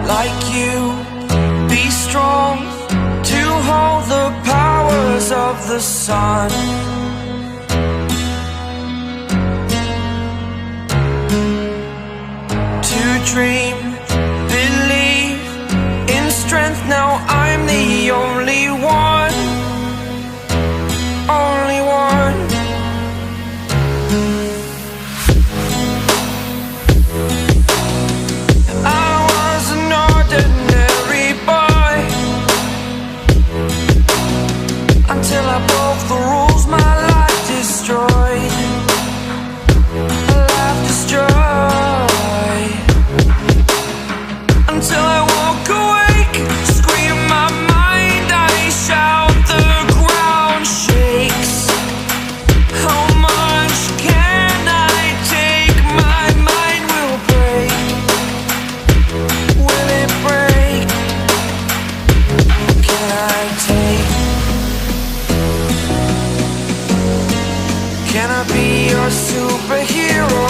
like you, be strong to hold the powers of the sun. To dream, believe in strength. Now I'm the only one, only one. I was an ordinary boy until I broke the rules. My life destroyed, life destroyed. Until I walk awake, scream my mind, I shout, the ground shakes. How much can I take? My mind will break. Will it break? Can I take? Can I be your superhero?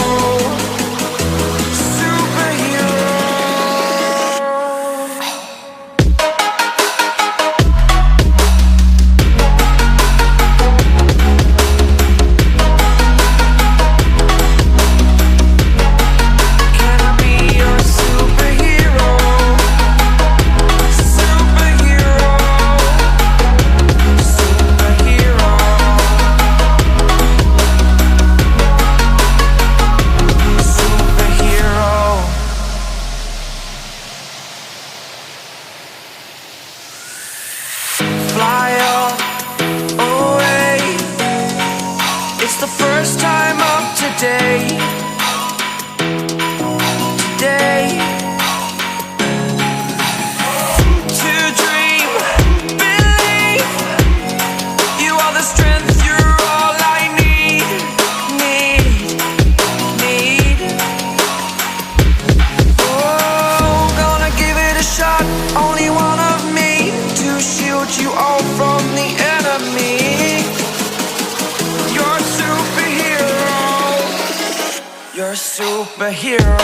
Fly up, away. It's the first time of today. Today. To dream, believe. You are the strength, you're all I need. Need. Oh, gonna give it a shot. Only one of me to shield you all from the enemy. You're a superhero. You're a superhero.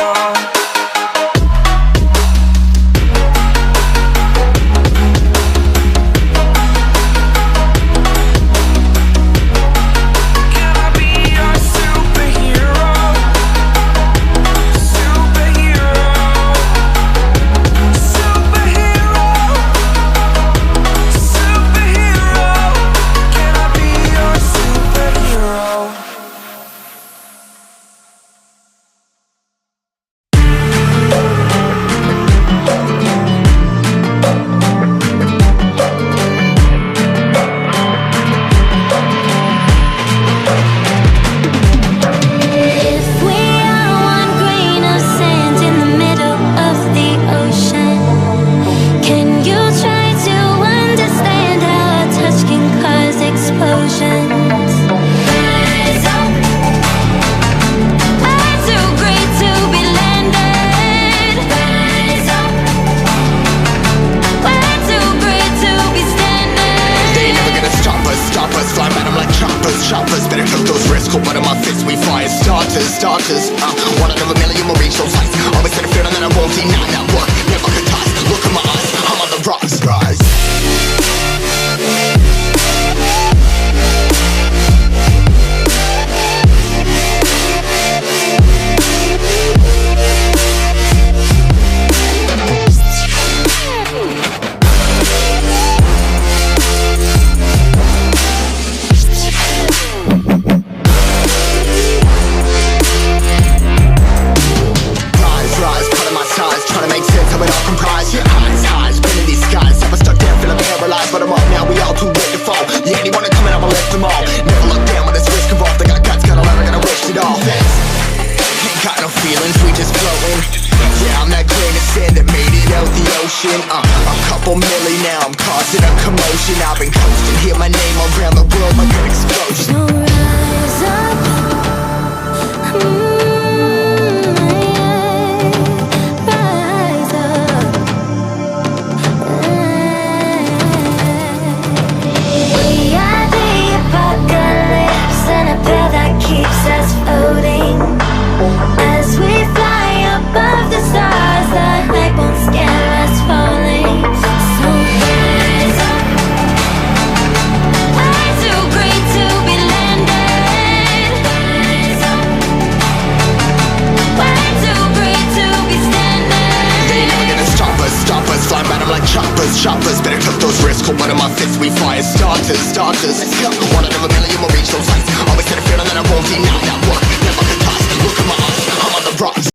Can I be your superhero? Superhero. Superhero. Superhero. Can I be your superhero? If we are one grain of sand in the middle of the ocean, can you try to understand how a touch can cause explosions? Rise up, we're too great to be landed. Rise up, we're too great to be standing. They ain't never gonna stop us, fly at 'em like choppers, better took those risks, hold one of my fists, we fire starters, one out of a million will reach those heights, always had a feeling that I won't deny, that work, never could toss, look in my eyes, I'm on the rocks, rise. Rise, cutting my size, trying to make sense of it all comprised. Highs, been in these skies, never stuck down, feeling paralyzed, but I'm up now, we all too late to fall. Yeah, anyone that coming, I'ma lift them all. Never look down when there's risk involved, I got guts, gotta learn, I gotta risk it all. Ain't got no feelings, we just flowing. Yeah, I'm that grain of sand that made it out the ocean. A couple milli now, I'm causing a commotion. I've been coasting, hear my name around the world like an explosion. So rise up, rise up. We are the apocalypse, and a pill that keeps us floating. As we fly above the stars, the night won't scare we fire starters. Let's go. One out of a million will reach those heights. Always had a feeling that I won't deny that work. Never could toss. Look at my eyes, I'm on the rocks.